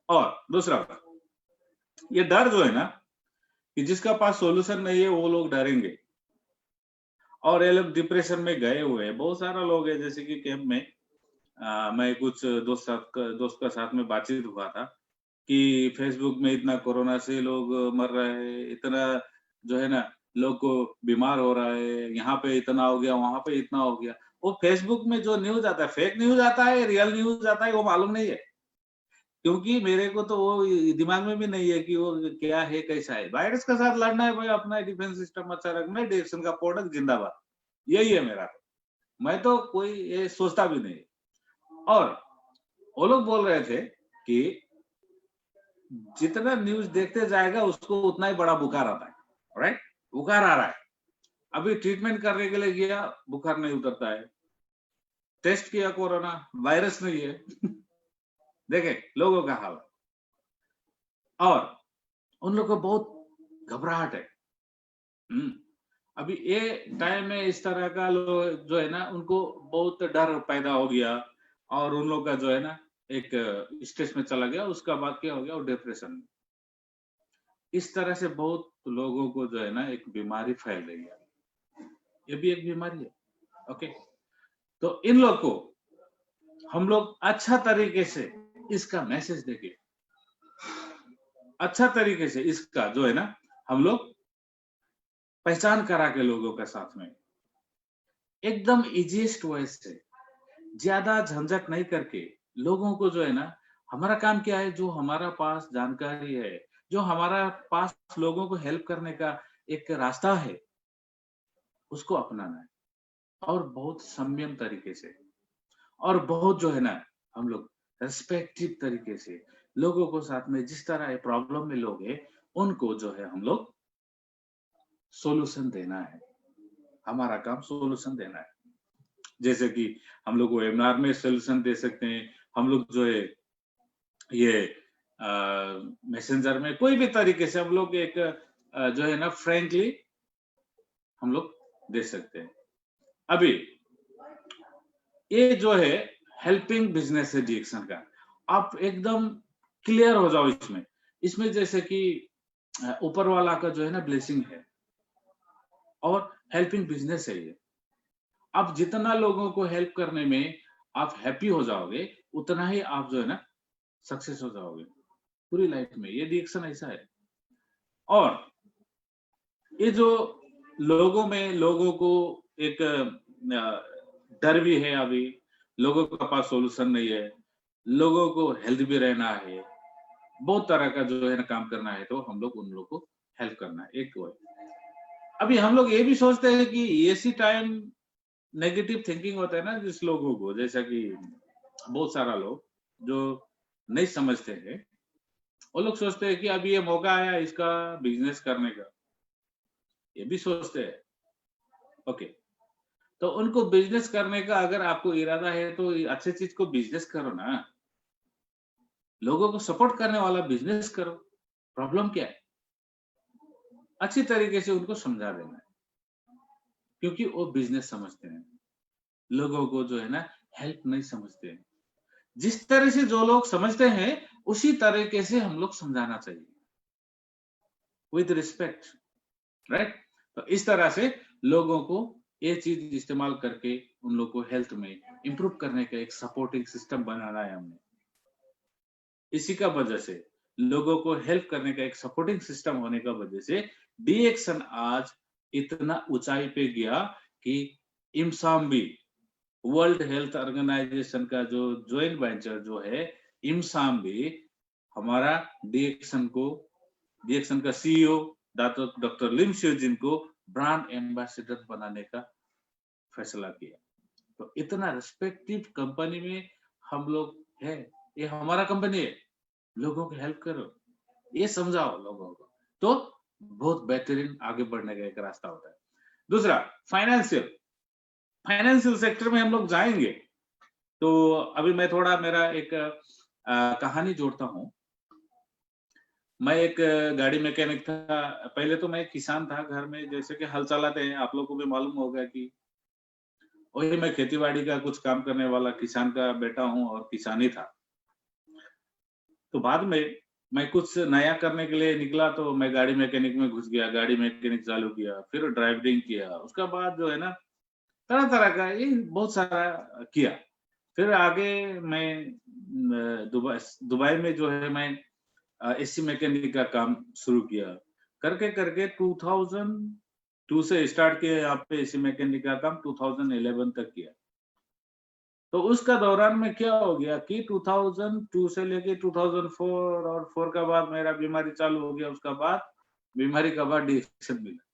और दूसरा बात, ये डर जो है ना, कि जिसका पास सोल्यूशन नहीं है वो लोग डरेंगे, और ये लोग डिप्रेशन में गए हुए हैं। बहुत सारा लोग है, जैसे कि कैंप में मैं कुछ दोस्त का साथ में बातचीत हुआ था कि फेसबुक में इतना कोरोना से लोग मर रहे हैं, इतना जो है ना लोग को बीमार हो रहा है, यहाँ पे इतना हो गया, वहां पे इतना हो गया। वो फेसबुक में जो न्यूज आता है, फेक न्यूज आता है, रियल न्यूज आता है, वो मालूम नहीं है। क्योंकि मेरे को तो वो दिमाग में भी नहीं है कि वो क्या है, कैसा है। वायरस के साथ लड़ना है भाई, अपना डिफेंस सिस्टम अच्छा रखना है, डिएक्शन का प्रोडक्ट जिंदाबाद, यही है मेरा। मैं तो कोई ये सोचता भी नहीं। और वो लोग बोल रहे थे कि जितना न्यूज देखते जाएगा उसको उतना ही बड़ा बुखार आता है, राइट? बुखार आ रहा है, अभी ट्रीटमेंट करने के लिए गया, बुखार नहीं उतरता है। टेस्ट किया, कोरोना वायरस नहीं है। देखे लोगों का हाल, और उन लोगों को बहुत घबराहट है। अभी ये टाइम में इस तरह का लोग जो है ना, उनको बहुत डर पैदा हो गया, और उन लोग का जो है ना एक स्ट्रेस में चला गया। उसका बाद क्या हो गया, वो डिप्रेशन में। इस तरह से बहुत लोगों को जो है ना एक बीमारी फैल रही है, ये भी एक बीमारी है। ओके, तो इन लोग को हम लोग अच्छा तरीके से इसका मैसेज देंगे, अच्छा तरीके से इसका जो है ना हम लोग पहचान करा के लोगों के साथ में एकदम इजीएस्ट वे से, ज्यादा झंझट नहीं करके लोगों को जो है ना, हमारा काम क्या है, जो हमारा पास जानकारी है, जो हमारा पास लोगों को हेल्प करने का एक रास्ता है, उसको अपनाना है, और बहुत संयम तरीके से, और बहुत जो है ना हम लोग रेस्पेक्टिव तरीके से लोगों को साथ में, जिस तरह प्रॉब्लम में लोग हैं उनको जो है हम लोग सोल्यूशन देना है। हमारा काम सोल्यूशन देना है। जैसे कि हम लोग वेबिनार में सोल्यूशन दे सकते हैं, हम लोग जो है ये मैसेंजर में, कोई भी तरीके से हम लोग एक जो है ना फ्रेंकली हम लोग दे सकते हैं। अभी ये जो है हेल्पिंग बिजनेस है डिएक्शन का, आप एकदम क्लियर हो जाओ इसमें। इसमें जैसे कि ऊपर वाला का जो है ना ब्लेसिंग है और हेल्पिंग बिजनेस है ये। आप जितना लोगों को हेल्प करने में आप हैप्पी हो जाओगे, उतना ही आप जो है ना सक्सेस हो जाओगे पूरी लाइफ में। ये डिएक्शन ऐसा है। और ये जो लोगों को एक डर भी है अभी, लोगों के पास सॉल्यूशन नहीं है, लोगों को हेल्थ भी रहना है, बहुत तरह का जो है ना काम करना है, तो हम लोग उन लोगों को हेल्प करना है। एक वो है। अभी हम लोग ये भी सोचते हैं कि ऐसी टाइम नेगेटिव थिंकिंग होता है ना जिस लोगों को, जैसा कि बहुत सारा लोग जो नहीं समझते हैं, वो लोग सोचते हैं कि अभी ये मौका आया इसका बिजनेस करने का, ये भी सोचते हैं। ओके, तो उनको बिजनेस करने का अगर आपको इरादा है तो अच्छी चीज को बिजनेस करो ना, लोगों को सपोर्ट करने वाला बिजनेस करो। प्रॉब्लम क्या है? अच्छी तरीके से उनको समझा देना है, क्योंकि वो बिजनेस समझते हैं, लोगों को जो है ना हेल्प नहीं समझते हैं। जिस तरह से जो लोग समझते हैं उसी तरीके से हम लोग समझाना चाहिए, विद रिस्पेक्ट, राइट? तो इस तरह से लोगों को ये चीज इस्तेमाल करके उन लोग को हेल्थ में इंप्रूव करने का एक सपोर्टिंग सिस्टम बनाना है हमने। इसी का वजह से लोगों को हेल्प करने का एक सपोर्टिंग सिस्टम होने का वजह से डीएक्शन आज इतना ऊंचाई पे गया कि इमसाम भी, वर्ल्ड हेल्थ ऑर्गेनाइजेशन का जो ज्वाइंट वेंचर जो है इमसाम भी, हमारा डीएक्शन का सीईओ डॉक्टर लिम श्योजिन को ब्रांड एम्बेसडर बनाने का फैसला किया। तो इतना रिस्पेक्टिव कंपनी में हम लोग है, ये हमारा कंपनी है, लोगों को हेल्प करो, ये समझाओ लोगों को, तो बहुत बेहतरीन आगे बढ़ने का एक रास्ता होता है। दूसरा, फाइनेंशियल सेक्टर में हम लोग जाएंगे तो अभी मैं थोड़ा मेरा एक कहानी जोड़ता हूँ। मैं एक गाड़ी मैकेनिक था। पहले तो मैं किसान था, घर में जैसे कि हल चलाते हैं, आप लोगों को भी मालूम होगा कि वही मैं खेतीबाड़ी का कुछ काम करने वाला किसान का बेटा हूँ और किसान ही था। तो बाद में मैं कुछ नया करने के लिए निकला तो मैं गाड़ी मैकेनिक में घुस गया, गाड़ी मैकेनिक चालू किया, फिर ड्राइविंग किया, उसका बाद जो है ना तरह तरह का ये बहुत सारा किया। फिर आगे मैं दुबई में जो है मैं एसी मैकेनिक का काम शुरू किया। करके करके 2002 से स्टार्ट किया यहाँ पे एसी मैकेनिक का काम, 2011 तक किया। तो उसका दौरान में क्या हो गया कि 2002 से लेके 2004 और 4 का बाद मेरा बीमारी चालू हो गया। उसका बाद बीमारी का बाद डिएक्शन मिला।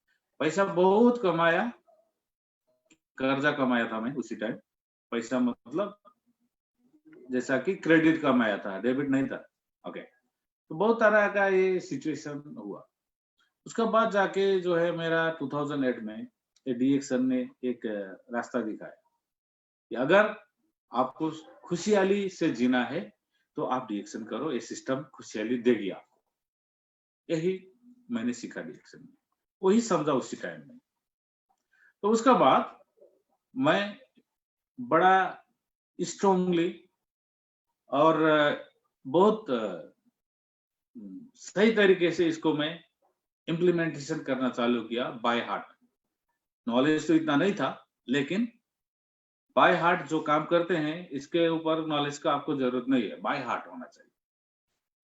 पैसा बहुत कमाया, कर्जा कमाया था मैं उसी टाइम। पैसा मतलब जैसा कि क्रेडिट कमाया था, डेबिट नहीं था। ओके, तो बहुत तरह का ये सिचुएशन हुआ। उसका बाद जाके जो है मेरा 2008 में डीएक्शन ने एक रास्ता दिखाया कि अगर आपको खुशहाली से जीना है तो आप डीएक्शन करो, ये सिस्टम खुशहाली देगी आपको। यही मैंने सीखा डीएक्शन में, वही समझा उसी टाइम में। तो उसका बाद मैं बड़ा स्ट्रांगली और बहुत सही तरीके से इसको मैं इम्प्लीमेंटेशन करना चालू किया बाय हार्ट। नॉलेज तो इतना नहीं था, लेकिन बाय हार्ट जो काम करते हैं इसके ऊपर नॉलेज का आपको जरूरत नहीं है, बाय हार्ट होना चाहिए।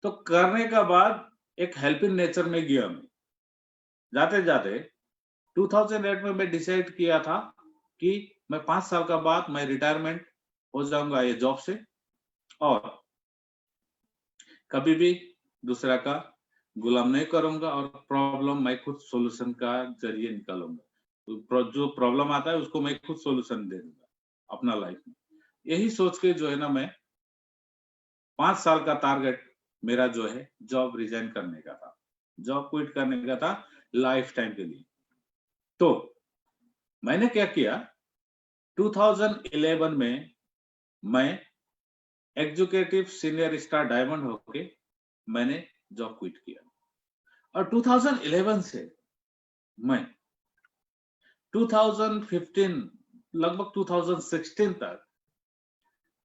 तो करने का बाद एक हेल्पिंग नेचर में गया मैं। जाते जाते 2008 में मैं डिसाइड किया था कि मैं 5 साल का बाद मैं रिटायरमेंट हो जाऊंगा ये जॉब से, और कभी भी दूसरा का गुलाम नहीं करूंगा, और प्रॉब्लम मैं खुद सॉल्यूशन का जरिए निकालूंगा। तो जो प्रॉब्लम आता है उसको मैं खुद सॉल्यूशन दे दूंगा अपना लाइफ में। यही सोच के जो है ना मैं 5 साल का टारगेट मेरा जो है जॉब रिजाइन करने का था, जॉब क्विट करने का था लाइफ टाइम के लिए। तो मैंने क्या किया, 2011 में मैं एग्जीक्यूटिव सीनियर स्टार डायमंड होके मैंने जॉब क्विट किया, और 2011 से मैं 2015 लगभग 2016 तक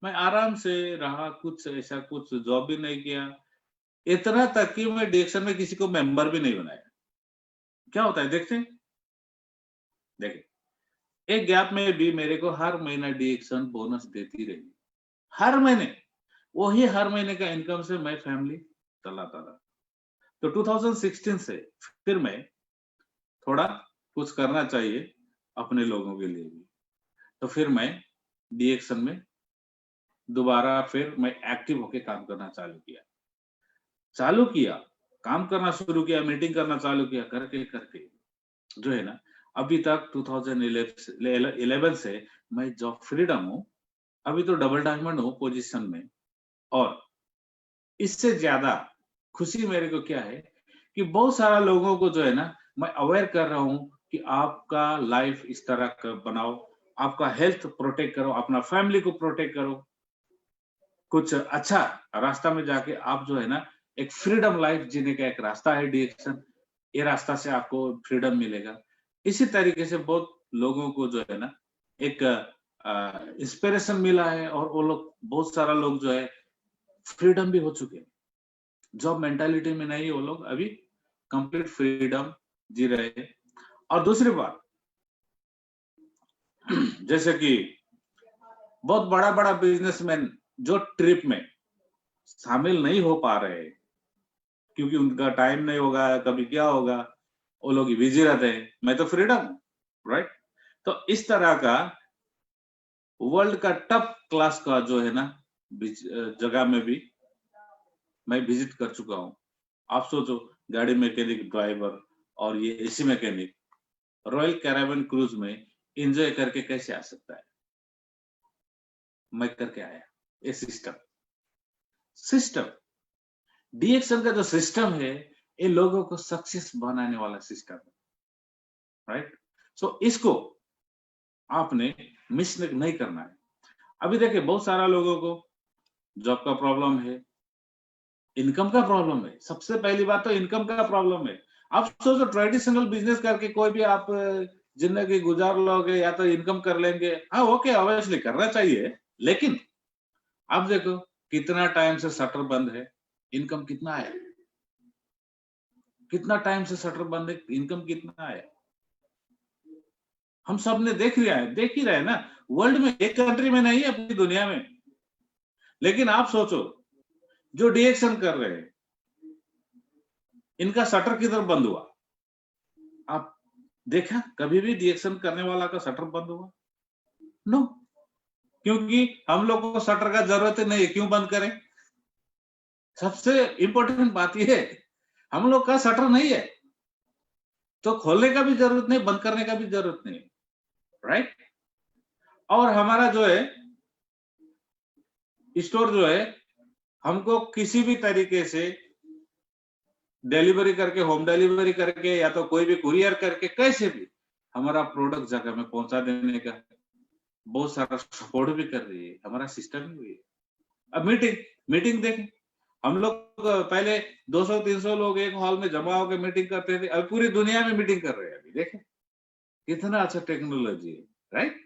मैं आराम से रहा। कुछ ऐसा कुछ जॉब भी नहीं किया, इतना तक कि मैं डिएक्शन में किसी को मेंबर भी नहीं बनाया। क्या होता है देखते हैं? देखिए, एक गैप में भी मेरे को हर महीना डिएक्शन बोनस देती रही, हर महीने। वही हर महीने का इनकम से मैं फैमिली चलाता था। तो 2016 से फिर मैं थोड़ा कुछ करना चाहिए अपने लोगों के लिए भी, तो फिर मैं डिएक्शन में दोबारा फिर मैं एक्टिव होके काम करना चालू किया, काम करना शुरू किया, मीटिंग करना चालू किया, करके करके जो है ना, अभी तक 2011 से मैं जॉब फ्रीडम हूँ। अभी तो डबल डायमंड हूँ पोजीशन में। और इससे ज्यादा खुशी मेरे को क्या है कि बहुत सारा लोगों को जो है ना, मैं अवेयर कर रहा हूँ कि आपका लाइफ इस तरह का बनाओ, आपका हेल्थ प्रोटेक्ट करो, अपना फैमिली को प्रोटेक्ट करो, कुछ अच्छा रास्ता में जाके आप जो है ना, एक फ्रीडम लाइफ जीने का एक रास्ता है डिएक्शन, ये रास्ता से आपको फ्रीडम मिलेगा। इसी तरीके से बहुत लोगों को जो है ना, एक इंस्पिरेशन मिला है, और वो लोग बहुत सारा लोग जो है फ्रीडम भी हो चुके हैं। जॉब मेंटालिटी में नहीं, वो लोग अभी कंप्लीट फ्रीडम जी रहे हैं। और दूसरी बात, जैसे कि बहुत बड़ा बड़ा बिजनेसमैन जो ट्रिप में शामिल नहीं हो पा रहे हैं क्योंकि उनका टाइम नहीं होगा, कभी क्या होगा, वो लोग बिजी रहते हैं। मैं तो फ्रीडम हूँ, राइट? तो इस तरह का वर्ल्ड का टॉप क्लास का जो है ना जगह में भी मैं विजिट कर चुका हूँ। आप सोचो, गाड़ी मैकेनिक, ड्राइवर और ये AC mechanic royal caravan cruise में एंजॉय करके कैसे आ सकता है? मैं करके आया। ये सिस्टम डिएक्शन का जो सिस्टम है, ये लोगों को सक्सेस बनाने वाला सिस्टम है, राइट? सो इसको आपने मिस नहीं करना है। अभी देखिए, बहुत सारा लोगों को जॉब का प्रॉब्लम है, इनकम का प्रॉब्लम है। सबसे पहली बात तो इनकम का प्रॉब्लम है। आप सोचो, ट्रेडिशनल बिजनेस करके कोई भी आप जिंदगी गुजार लोगे या तो इनकम कर लेंगे, हाँ ओके, ऑब्वियसली करना चाहिए, लेकिन आप देखो कितना टाइम से शटर बंद है, इनकम कितना है? कितना टाइम से शटर बंद है, इनकम कितना है? हम सब ने देख ही रहे ना, वर्ल्ड में, एक कंट्री में नहीं है, पूरी दुनिया में। लेकिन आप सोचो, जो डिएक्शन कर रहे हैं, इनका शटर किधर बंद हुआ? आप देखा कभी भी डिएक्शन करने वाला का शटर बंद हुआ? नो, क्योंकि हम लोग को शटर का जरूरत नहीं है, क्यों बंद करें? सबसे इंपॉर्टेंट बात यह है, हम लोग का शटर नहीं है तो खोलने का भी जरूरत नहीं, बंद करने का भी जरूरत नहीं, राइट? और हमारा जो है स्टोर जो है, हमको किसी भी तरीके से डिलीवरी करके, होम डिलीवरी करके, या तो कोई भी कुरियर करके, कैसे भी हमारा प्रोडक्ट जगह में पहुंचा देने का बहुत सारा सपोर्ट भी कर रही है, हमारा सिस्टम भी है। अब मीटिंग देखें, हम लोग पहले 200-300 लोग एक हॉल में जमा होकर मीटिंग करते थे, अब पूरी दुनिया में मीटिंग कर रहे हैं। अभी देखें कितना अच्छा टेक्नोलॉजी है, राइट?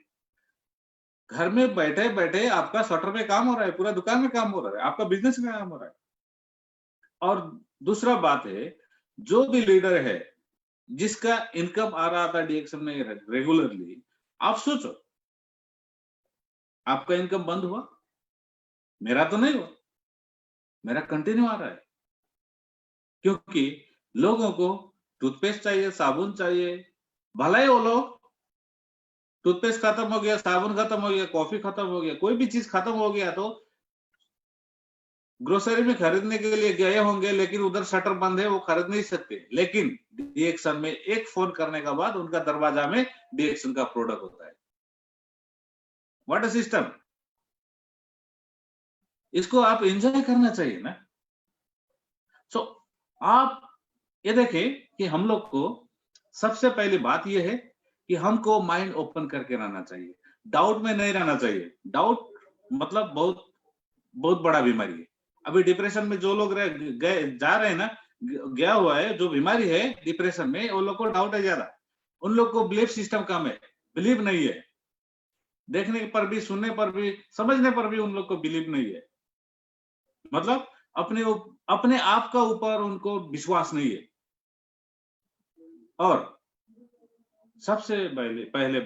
घर में बैठे बैठे आपका शटर में काम हो रहा है, पूरा दुकान में काम हो रहा है, आपका बिजनेस में काम हो रहा है। और दूसरा बात है, जो भी लीडर है जिसका इनकम आ रहा था डिएक्शन में रेगुलरली, आप सोचो आपका इनकम बंद हुआ? मेरा तो नहीं हुआ, मेरा कंटिन्यू आ रहा है, क्योंकि लोगों को टूथपेस्ट चाहिए, साबुन चाहिए, भला ही वो लोग टूथपेस्ट खत्म हो गया, साबुन खत्म हो गया, कॉफी खत्म हो गया, कोई भी चीज खत्म हो गया तो ग्रोसरी में खरीदने के लिए गए होंगे, लेकिन उधर शटर बंद है, वो खरीद नहीं सकते। लेकिन डिएक्शन में एक फोन करने के बाद उनका दरवाजा में डिएक्शन का प्रोडक्ट होता है। What a system! इसको आप एंजॉय करना चाहिए ना। सो आप ये देखें कि हम लोग को सबसे पहली बात यह है कि हमको माइंड ओपन करके रहना चाहिए, डाउट में नहीं रहना चाहिए। डाउट मतलब बहुत बहुत बड़ा बीमारी है। अभी डिप्रेशन में जो लोग जा रहे हैं ना, गया हुआ है, जो बीमारी है डिप्रेशन में, उन लोग को डाउट है ज्यादा, उन लोग को बिलीफ सिस्टम कम है, बिलीव नहीं है। देखने पर भी, सुनने पर भी, समझने पर भी उन लोग को बिलीव नहीं है। मतलब अपने आप का ऊपर उनको विश्वास नहीं है। और सबसे पहले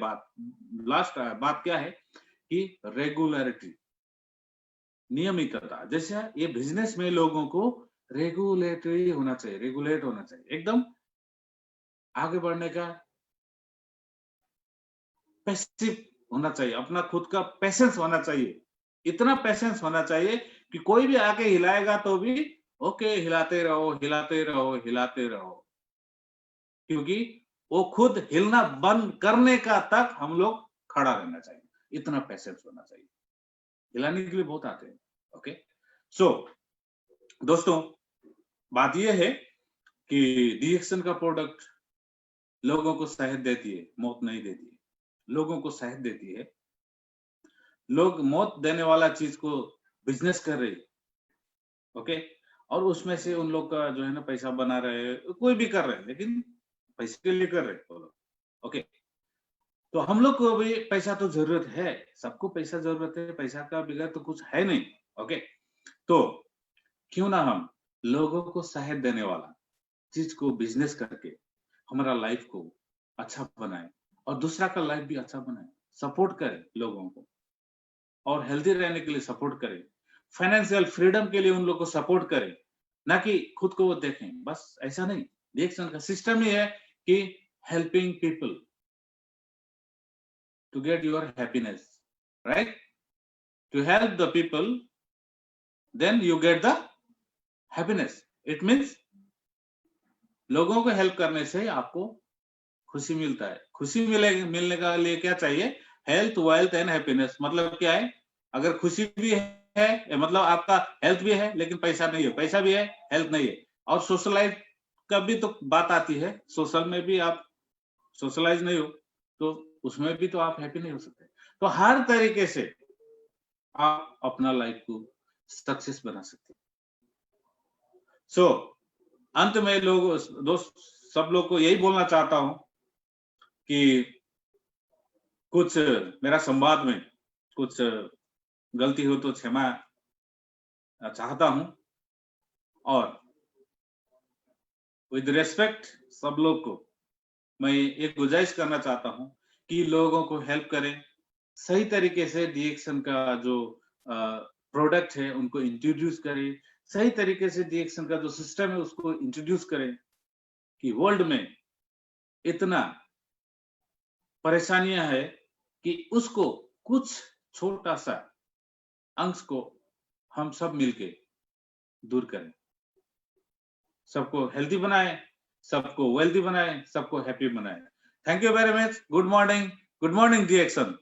लास्ट बात क्या है कि रेगुलरिटी, नियमितता। जैसे ये बिजनेस में लोगों को रेगुलेट होना चाहिए, एकदम आगे बढ़ने का पैसिव होना चाहिए, अपना खुद का पेशेंस होना चाहिए, इतना पेशेंस होना चाहिए कि कोई भी आके हिलाएगा तो भी ओके, हिलाते रहो, क्योंकि वो खुद हिलना बंद करने का तक हम लोग खड़ा रहना चाहिए, इतना पेशेंस होना चाहिए। हिलाने के लिए बहुत आते हैं। ओके, सो दोस्तों, बात यह है कि डीएक्शन का प्रोडक्ट लोगों को सेहत देती है, मौत नहीं देती है। लोगों को सेहत देती है। लोग मौत देने वाला चीज को बिजनेस कर रहे हैं, ओके, और उसमें से उन लोग का जो है ना पैसा बना रहे हैं, कोई भी कर रहे हैं, लेकिन पैसे के लिए कर रहे हैं, ओके। तो हम लोग को भी पैसा तो जरूरत है, सबको पैसा जरूरत है, पैसा का बगैर तो कुछ है नहीं, ओके। तो क्यों ना हम लोगों को सेहत देने वाला चीज को बिजनेस करके हमारा लाइफ को अच्छा बनाए और दूसरा का लाइफ भी अच्छा बनाए, सपोर्ट करें लोगों को और हेल्दी रहने के लिए सपोर्ट करें, फाइनेंशियल फ्रीडम के लिए उन लोगों को सपोर्ट करें, ना कि खुद को वो देखें। बस ऐसा नहीं, डीएक्शन का सिस्टम ही है कि helping people to get your happiness, right? To help the people, then you get the happiness. It means लोगों को हेल्प करने से आपको खुशी मिलता है। खुशी मिलने का लिए क्या चाहिए? Health, wealth and happiness. मतलब क्या है? अगर खुशी भी है, मतलब आपका हेल्थ भी है लेकिन पैसा नहीं है, पैसा भी है हेल्थ नहीं है, और सोशलाइज का भी तो बात आती है। सोशल में भी आप सोशलाइज नहीं हो तो उसमें भी तो आप हैप्पी नहीं हो सकते। तो हर तरीके से आप अपना लाइफ को सक्सेस बना सकते हैं। सो अंत में सब लोग को यही बोलना चाहता हूं कि कुछ मेरा संवाद में कुछ गलती हो तो क्षमा चाहता हूं, और विद रिस्पेक्ट सब लोग को मैं एक गुजारिश करना चाहता हूं कि लोगों को हेल्प करें, सही तरीके से डीएक्शन का जो प्रोडक्ट है उनको इंट्रोड्यूस करें, सही तरीके से डीएक्शन का जो सिस्टम है उसको इंट्रोड्यूस करें कि वर्ल्ड में इतना परेशानियां है कि उसको कुछ छोटा सा अंश को हम सब मिलके दूर करें, सबको हेल्दी बनाएं, सबको वेल्दी बनाएं, सबको हैप्पी बनाएं। Thank you very much. Good morning डीएक्शन।